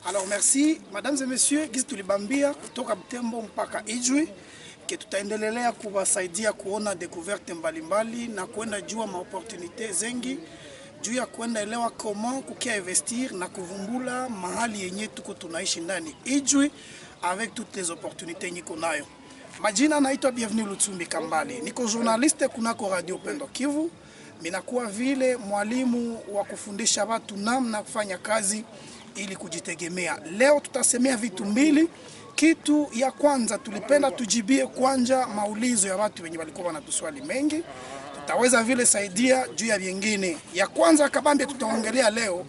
Alors merci, mesdames et messieurs, gizi tulibambia kutoka Butembo mpaka Ijwi ke tutaendelea kuwasaidia kuona découverte mbalimbali na kwenda jua maopportunité zengi juu ya kwenda elewa comment kukia investir na kuvumbula mahali yenye tuko tunaishi ndani Ijwi avec toutes les opportunités niko nayo. Majina naitwa Bienvenue Lutsumbi Kambali. Niko journaliste kunako Radio Pendo Kivu. Minakuwa vile mwalimu wa kufundisha watu namna kufanya kazi ili kujitegemea. Leo tutasemea vitu mbili. Kitu ya kwanza tulipenda tujibie kwanja maulizo ya watu wenye walikuwa wanatuswali mengi. Tutaweza vile saidia juu ya vingine. Ya kwanza kabambe tutaongelea leo.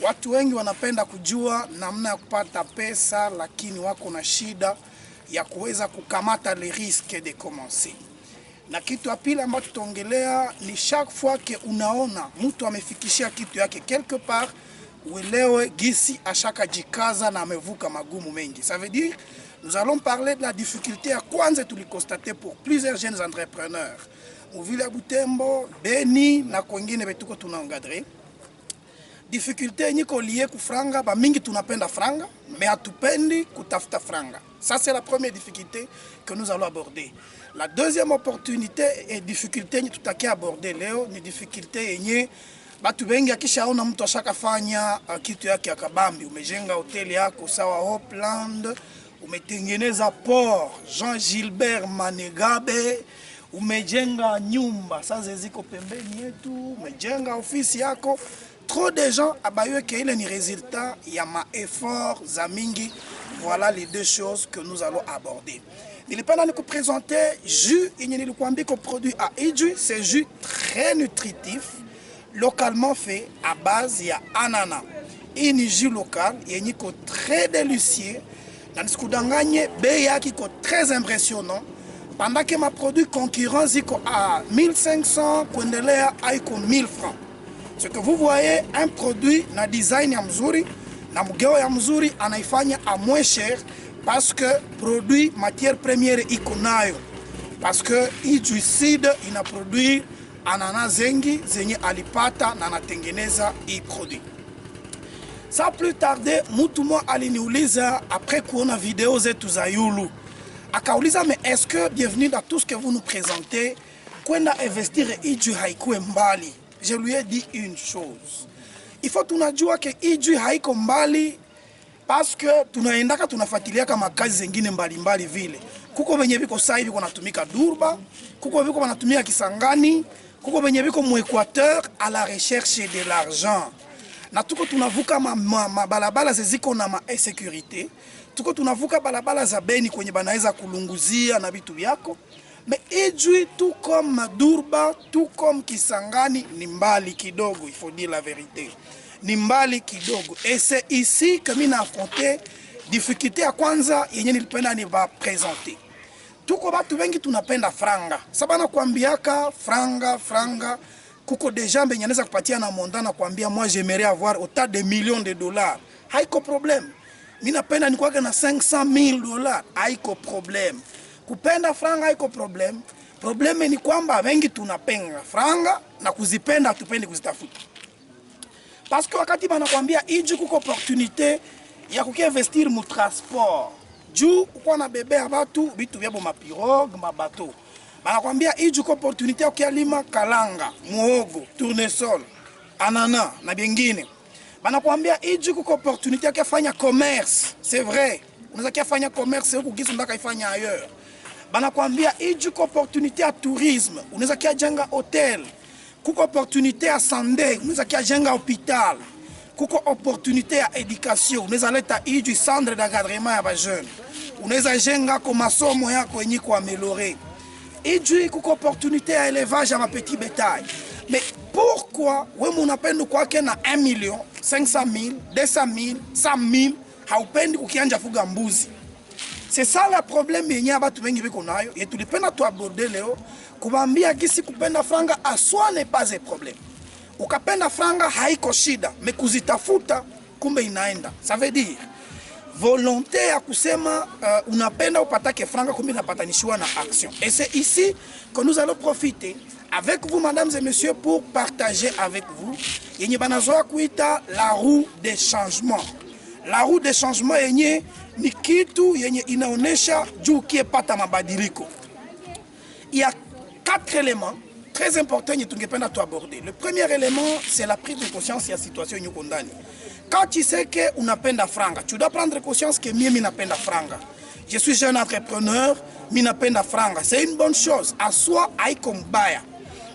Watu wengi wanapenda kujua namna ya kupata pesa lakini wako na shida ya kuweza kukamata les risques de commencer. Na kitu ya pili ambacho tutaongelea ni chaque fois que unaona mtu amefikishia kitu yake quelque part uelewe gisi ashaka jikaza na amevuka magumu mengi. Ça veut dire nous allons parler de la difficulté à kwanza tuliconstater pour plusieurs jeunes entrepreneurs. Muvile Butembo, Beni na kwingine betuko tunaongadre. Difficulté niko lié ku franga, ba mingi tunapenda franga, mais hatupendi kutafuta franga. Ça c'est la première difficulté que nous allons aborder. La deuxième opportunité et difficulté ni tutakia aborder leo ni difficulté yenye batu bengi akishaona mtu ashakafanya kitu yake akabambi. Umejenga hoteli yako sawa Hopland, umetengeneza port Jean Gilbert Manegabe, umejenga nyumba sasa ziko pembeni yetu, umejenga ofisi yako. Trop de gens abaywe ke ile ni résultat ya ma effort za mingi. Voilà les deux choses que nous allons aborder. Nilipenda ni kupresenter jus yenye nilikuambia ko produit à Ijwi, c'est jus très nutritif, localement fait à base ya ananas. Hii ni jus local yenye ko très délicieux. Na nisikudanganye bei yake ko très impressionnant. Pendant que ma produit concurrent ziko à 1500 kuendelea aiko 1000 francs. Ce que vous voyez, un produit na design ya mzuri, na mugeo ya mzuri anaifanya à moins cher parce que produit matière première iko nayo. Parce que Ijwi Seed ina produit ananas zengi zenye alipata na anatengeneza hii produit. Sans plus tarder, mtu mmoja aliniuliza après kuona video zetu za Yulu. Akauliza, mais est-ce que bienvenue dans tout ce que vous nous présentez, kwenda investir Ijwi haikuwe mbali? Je lui ai dit une chose. Il faut tunajua ke Ijwi haiko mbali parce que tunaendaka tunafuatilia kama kazi zingine mbalimbali vile. Kuko benye biko sasa hivi wanatumika Durba, kuko biko wanatumia Kisangani, kuko benye biko mu Equateur à la recherche de l'argent. Na tuko tunavuka mabalabala ziko na insécurité. Tuko tunavuka balabala za Beni kwenye banaweza kulunguzia na vitu vyako. Mais Ijwi, tout comme Durba, tout comme Kisangani, ni mbali kidogo, il faut dire la vérité. Ni mbali kidogo. Et c'est ici que mina affronté difficulté ya kwanza yenye nilipenda ni va présenter. Tuko batu wengi tunapenda franga. Sabana kuambiaka franga, kuko deja benye neza kupatia na mondana kuambia moi j'aimerais avoir autant de millions de dollars. Haiko problème. Mina penda ni kwake na 500,000 dollars. Haiko problème. Kupenda franga haiko problem. Probleme ni kwamba wengi tunapenda franga na kuzipenda hatupendi kuzitafuta. Parce que wakati banakwambia Ijwi kuko opportunité ya kukiinvestir mu transport. Juu uko na bebe ya batu bitu vyabo mapirogue, mabato. Banakwambia Ijwi kuko opportunité ya kukialima kalanga, muhogo, tournesol, anana na bingine. Banakwambia Ijwi kuko opportunité ya kufanya commerce. C'est vrai. Unaweza kufanya commerce huko kisu ndaka ifanya ailleurs. Banakwambia Ijwi kuko opportunité ya tourisme, unaweza kia jenga hotel. Kuko opportunité ya santé, unaweza kia jenga hôpital. Kuko opportunité ya éducation, unaweza leta Ijwi centre d'encadrement ya ba jeune. Unaweza jenga kwa masomo yako yenye kuaméliorer. Ijwi kuko opportunité ya élevage ya petit bétail. Mais pourquoi wewe unapenda kwake na 1 million, 500,000, 200,000, 100,000 haupendi kukianja fuga mbuzi? C'est ça le problème yenye batu wengi biko nayo. Et tulipenda tu aborder leo kubambia gisi kupenda franga aswa n'est pas un problème. Ukapenda franga haiko shida, mais kuzitafuta kumbe inaenda. Ça veut dire volonté ya kusema unapenda upatake franga kumbe inapatanishiwa na action. Et c'est ici que nous allons profiter avec vous mesdames et messieurs pour partager avec vous yenye banazoa kuita la roue des changements. La roue de changement yenye ni kitu yenye inaonesha juu kiepata mabadiliko. Il y a 4 éléments très importants que tu peux aborder. Le premier élément, c'est la prise de conscience de la situation. Quand tu sais que tu n'as franga, tu dois prendre conscience que je n'ai pas franga. Je suis jeune entrepreneur, je n'ai pas franga. C'est une bonne chose. À soi, aïe comme baya.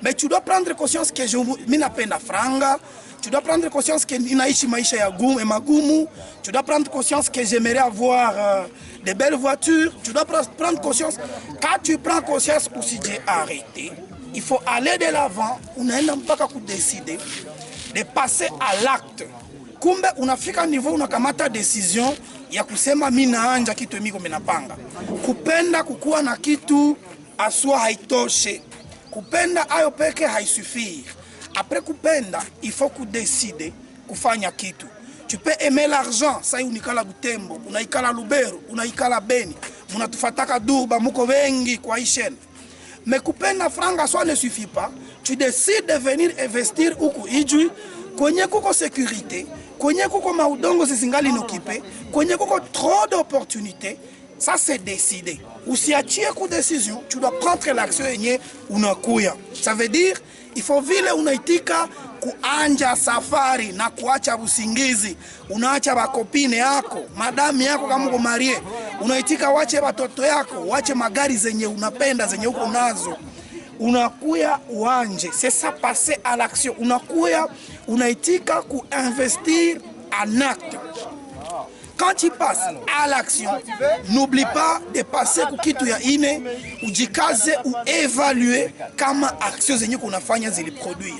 Mais tu dois prendre conscience que je n'ai pas franga. Tu dois prendre conscience que ninaishi maisha ya magumu. Tu dois prendre conscience que j'aimerais avoir des belles voitures. Tu dois prendre conscience. Quand tu prends conscience aussi j'ai arrêté, il faut aller de l'avant. On a mpaka décider de passer à l'acte. Kumbe unafika niveau unakamata décision ya kusema mimi naanja kitu miko minapanga. Kupenda kukua na kitu aswa haitoshe. Kupenda ayo peke haisuffire. Après kupenda, il faut décider kufanya kitu. Tu peux aimer l'argent, ça unikala Butembo, unaikala Lubero, unaikala Beni, munatufataka Durba, muko wengi kwa chaîne. Mais kupenda franga soit ne suffit pas. Tu décides de venir investir huku Ijwi, kwenye kuko sécurité, kwenye kuko maudongo zizingali nokipe, kwenye kuko trop d'opportunités. Ça c'est décidé. Usiachie ku décision, tu dois prendre l'action yenye unakuya. Ça veut dire il faut vile unaitika kuanja safari na kuacha usingizi, unaacha bakopine yako, madami yako kama uko marie, unaitika wache watoto yako, wache magari zenye unapenda zenye uko nazo. Unakuya uanje, c'est ça passer à l'action. Unakuya unaitika kuinvestir en acte. Quand tu passes à l'action, n'oublie pas de passer pour kitu ya ine, ou jikaze ou évaluer kama action zenye kunafanya zili produire.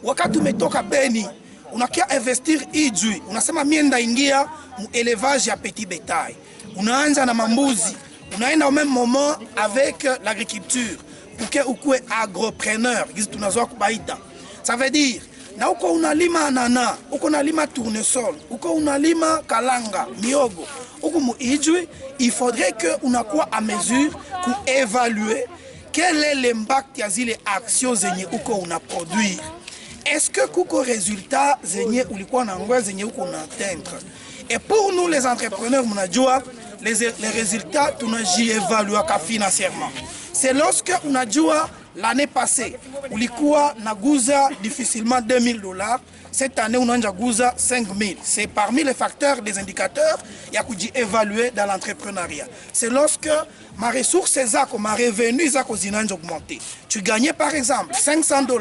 Wakati umetoka Beni, unakia investir Ijwi, unasema mienda ingia mu élevage ya petit bétail. Unaanza na mambuzi, unaenda au même moment avec l'agriculture pour que ukue agropreneur, gizi tunazoa kubaita. Ça veut dire na uko unalima anana, uko unalima tournesol, uko unalima kalanga, miogo, uko mu Ijwi, il faudrait que unakuwa à mesure pour évaluer quel est l'impact ya zile actions zenye uko unaproduire. Est-ce que kuko résultat zenye ulikuwa na ngwe zenye uko unaatteindre? Et pour nous les entrepreneurs, munajua les résultats tunaji évaluer financièrement. C'est lorsque unajua l'année passée, ulikuwa naguza difficilement $2000. Cette année, on a guza 5000. C'est parmi les facteurs, des indicateurs, il y a évaluer dans l'entrepreneuriat. C'est lorsque ma ressource, ma revenu, ont augmenté. Tu gagnais par exemple $500,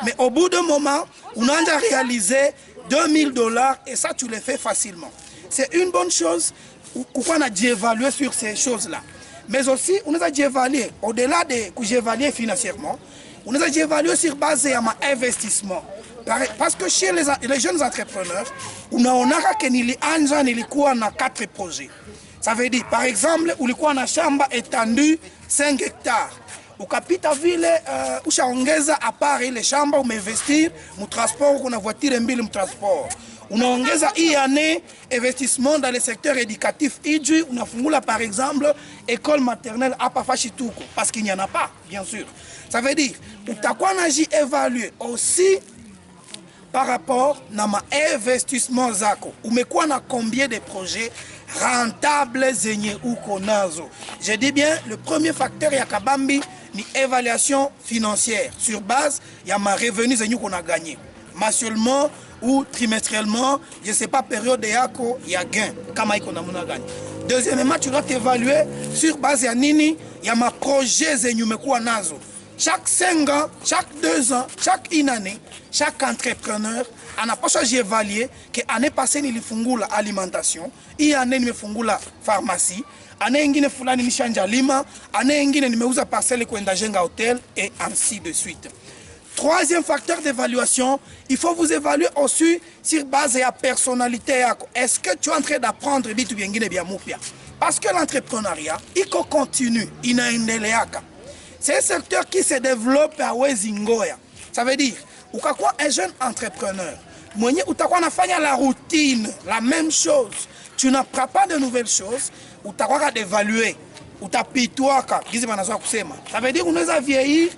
mais au bout d'un moment, on a réalisé $2000 et ça, tu le fais facilement. C'est une bonne chose. Pourquoi on a dû évaluer sur ces choses-là? Mais aussi, on a dû évaluer, au-delà de que j'évalue financièrement, on a dû évaluer sur base de mon investissement. Parce que chez les jeunes entrepreneurs, on a que 4 projets. Ça veut dire, par exemple, on a une chambre étendue 5 hectares. Au capita ville, où chaongeza à part les chambres, où investir, mon transport, on a voiture et mon transport. On a hii année investissement dans le secteur éducatif. On a fungula par exemple école maternelle à Pafashituko parce qu'il n'y en a pas, bien sûr. Ça veut dire, on a évalué aussi par rapport à ma investissement zako. Ou me quoi na combien de projets rentables zenye ou konazo. Je dis bien, le premier facteur yakabambi ni évaluation financière sur base ya ma revenu zenye qu'on a gagné. Mensuellement ou trimestriellement, je ne sais pas, période de yako, il y a gain. Kama iko na muna gagne. Deuxièmement, tu dois t'évaluer sur base ya nini, il y a ma projet zenye umekuwa nazo. Chaque 5 ans, chaque 2 ans, chaque une année, chaque entrepreneur, on a pas choisi d'évaluer que l'année passée, il fungula alimentation, il année il fungula pharmacie, année ingine fulani ni chanja lima, année ingine nimeuza parcelle kwenda jenga hôtel et ainsi de suite. Troisième facteur d'évaluation, il faut vous évaluer aussi sur base de la personnalité. Est-ce que tu es en train d'apprendre bitu biengine bien mupia? Parce que l'entrepreneuriat, il continue, il a une c'est un secteur qui se développe à Wezingoya. Ça veut dire, ou quoi un jeune entrepreneur, ou t'as la routine, la même chose. Tu n'apprends pas de nouvelles choses, ou t'as d'évaluer, ou t'as pitoaka. Ça veut dire, on nous a vieilli,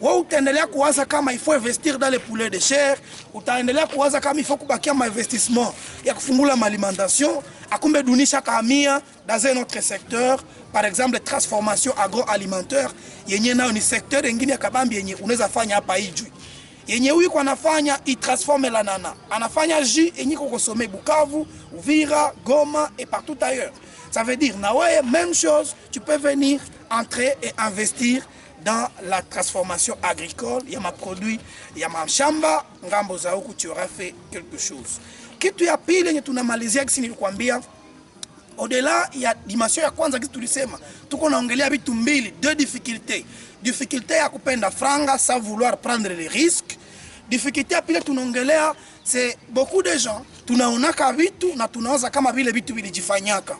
Wewe utaendelea kuwaza kama il faut investir dans les poulets de chair, utaendelea kuwaza kama il faut kubakia ma investissement ya kufungula alimentation, akumbe dunisha kamia dans un autre secteur, par exemple transformation agroalimentaire, yenye nao ni secteur nyingine ya kabambi yenye unaweza fanya hapa Ijwi. Yenye huyu kwa anafanya transforme la nana, anafanya jus yenye ko consommer Bukavu, Uvira, Goma et partout ailleurs. Ça veut dire na ouais, même chose, tu peux venir entrer et investir dans la transformation agricole. Il y a ma produit, il y a ma shamba, ngambo za huku tu auras fait quelque chose. Kitu ya pili yenye tunamalizia kisi nilikwambia, au-delà ya dimension ya kwanza kisi tulisema, tuko naongelea vitu mbili, deux difficultés. Difficulté ya kupenda franga sans vouloir prendre les risques. Difficulté ya pili tunaongelea, c'est beaucoup de gens tunaonaka vitu na tunaoza kama vile vitu vilijifanyaka.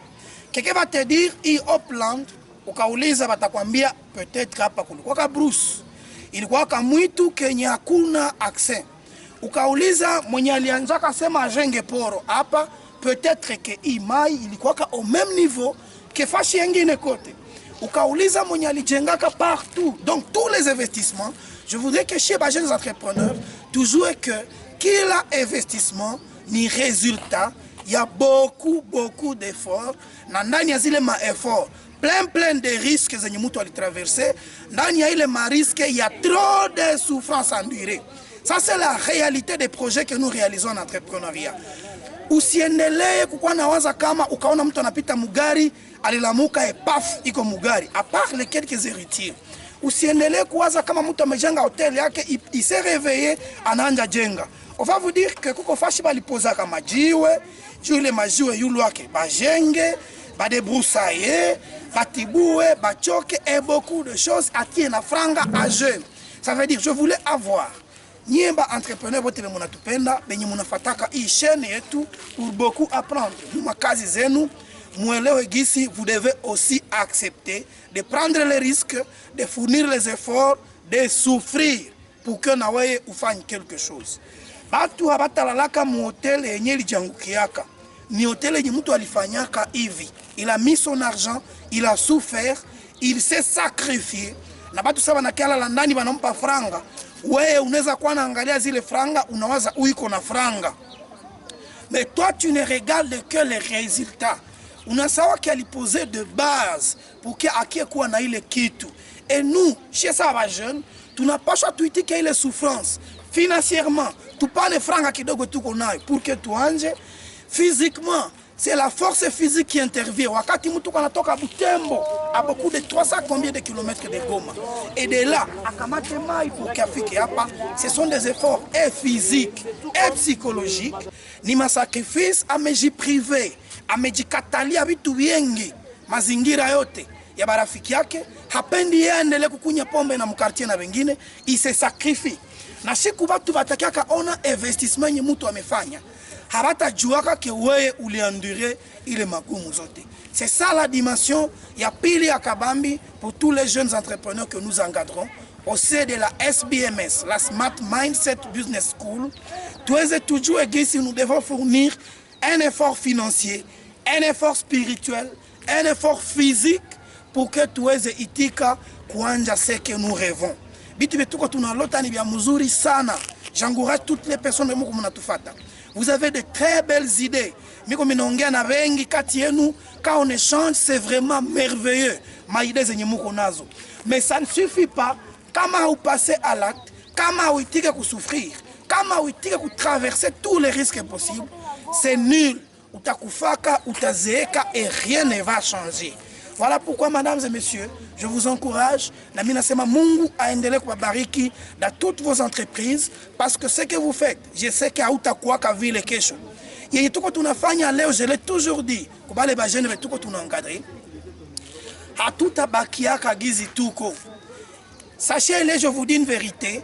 Quelqu'un va te dire hii Opland, ukauliza batakwambia peut-être hapa kulikuwa ka Bruce, ilikuwa ka mwitu kenye hakuna accès. Ukauliza mwenye alianza kasema ajenge poro hapa, peut-être que hii mai ilikuwa ka au même niveau que fashi yengine kote. Ukauliza mwenye alijengaka partout. Donc tous les investissements, je voudrais que chez les jeunes entrepreneurs, toujours que kila investissement ni résultat. Il y a beaucoup d'efforts. Ndani ya zile ma efforts, plein de risques zenye mtu alitraverser. Ndani ya ile ma risques, il y a trop de souffrances endurées. Ça c'est la réalité des projets que nous réalisons en entrepreneuriat. Usiendelee kukuwa nawaza kama ukaona mtu anapita mugari alilamuka paf iko mugari, à part les quelques héritiers. Usiendelee kuwaza kama mtu amejenga hotel yake il s'est réveillé anaanja jenga. On va vous dire que kuko fashi balipoza kama jiwe, jule majiwe yulu wake bajenge, badebroussailler, batiboué, bachoke et beaucoup de choses attiennent na franga à jeune. Ça veut dire je voulais avoir Niemba entrepreneur wote le munatupenda benye munafataka hii chaîne yetu pour beaucoup apprendre. Muma kazi zenu muelewe gisi vous devez aussi accepter de prendre les risques, de fournir les efforts, de souffrir pour que nawe ufanye quelque chose. Batu habatalalaka mu hotel yenye lijangukiaka. Ni hotel yenye mtu alifanyaka hivi. Il a mis son argent, il a souffert, il s'est sacrifié. Na batu saba na kiala la ndani banampa franga. Wewe unaweza kuwa naangalia zile franga unawaza uiko na franga. Mais toi tu ne regardes que les résultats. Unasawa qui aliposé de base pour que akie kuwa na ile kitu. Et nous, chez ça va jeune, tunapaswa tuitike ile souffrance. Financièrement, tu pas de franga kidogo tuko nayo pour que tu anje. Physiquement, c'est la force physique qui intervient. Wakati mtu kanatoka Butembo à beaucoup de 300 combien de kilomètres de Goma. Et de là, à Kamate Mai pour qu'Afrique Yapa, ce sont des efforts et physiques et psychologiques. Ni ma sacrifice à meji privé, à meji katali abitu yengi, mazingira yote. Ya barafiki yake, hapendi yeye endele kukunya pombe na mkartie na wengine, il se sacrifie. Na siku batu batakiaka ona investissement nye mtu amefanya. Habata juaka ke weye uliendure ile magumu zote. C'est ça la dimension ya pili ya kabambi pour tous les jeunes entrepreneurs que nous encadrons au sein de la SBMS, la Smart Mindset Business School. Tuweze tujue gisi nous devons fournir un effort financier, un effort spirituel, un effort physique pour que tuweze itika kuanja ce que nous rêvons. Bitu betuko tunalota ni bya mzuri sana. J'encourage toutes les personnes mko mnatufata. Vous avez de très belles idées. Miko minaongea na wengi kati yenu, quand on échange, c'est vraiment merveilleux. Ma idée zenye mko nazo. Mais ça ne suffit pas. Kama vous passez à l'acte, kama vous itike ku souffrir, kama vous itike ku traverser tous les risques possibles, c'est nul. Utakufaka, utazeeka et rien ne va changer. Voilà pourquoi, mesdames et messieurs, je vous encourage, na mina sema Mungu aendelee kubariki dans toutes vos entreprises, parce que ce que vous faites, je sais que hautakuwa ka vile kesho. Yeye tuko tunafanya leo, je l'ai toujours dit, kubale ba jeune tuko tunaencadrer. Hatutabakia gizi tuko. Sachez-le, je vous dis une vérité,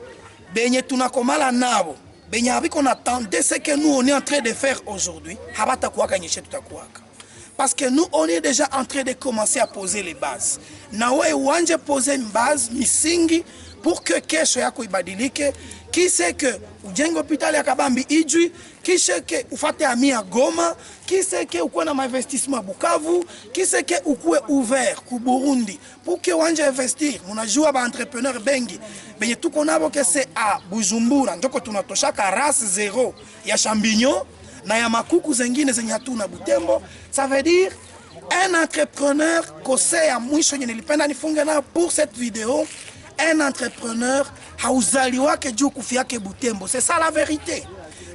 benye tunakomala nabo, benye abiko natande ce que nous on est en train de faire aujourd'hui, habatakuwa kanyeshe tutakuwaka. Parce que nous, on est déjà en train de commencer à poser les bases. Nawe uanje poser une base, misingi, pour que kesho yako ibadilike, Qui sait que ujenge hôpital ya Kabambi Ijwi? Qui sait que ufate ami à Goma? Qui sait que ukwe na investissement Bukavu? Qui sait que ukwe ouvert ku Burundi? Pour que wanje investir, munajua ba entrepreneur bengi. Benye tuko nabo que c'est à Bujumbura. Ndoko tunatoshaka race zéro ya champignon na ya makuku zengine zenye hatuna Butembo. Ça veut dire un entrepreneur kose ya mwisho nye nilipenda nifunge na pour cette vidéo. Un entrepreneur hauzaliwake juu kufiake Butembo. C'est ça la vérité.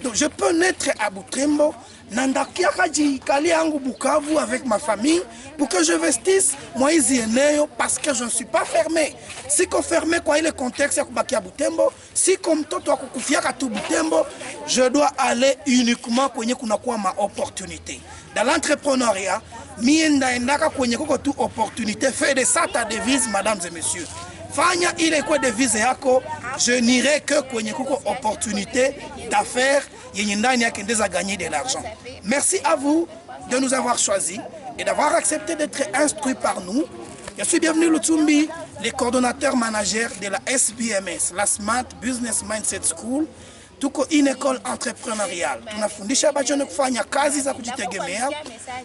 Donc je peux naître à Butembo, nandakiaka jikali yangu Bukavu avec ma famille pour que je vestisse moi ici eneo parce que je ne suis pas fermé. Si qu'on fermé kwa ile contexte ya kubaki à Butembo, si comme mtoto akukufiaka tu Butembo, je dois aller uniquement kwenye kunakuwa ma opportunité. Dans l'entrepreneuriat, mienda endaka kwenye koko tu opportunité, fais de ça ta devise, mesdames et messieurs. Fanya ile kwa devise yako, je n'irai que kwenye kuko opportunité d'affaires yenye ndani yake ndeza gagner de l'argent. Merci à vous de nous avoir choisis et d'avoir accepté d'être instruits par nous. Je suis bienvenu Lutumbi, le coordonnateur manager de la SBMS, la Smart Business Mindset School. Tuko une école entrepreneuriale. Tunafundisha bajone kufanya kazi za kujitegemea.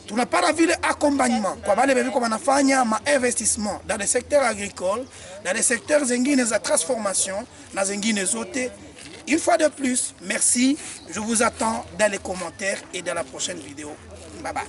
Tunapata vile accompagnement kwa wale bebiko wanafanya ma investissement dans le secteur agricole, dans les secteurs zengine za transformation, na zengine zote. Une fois de plus, merci. Je vous attends dans les commentaires et dans la prochaine vidéo. Bye bye.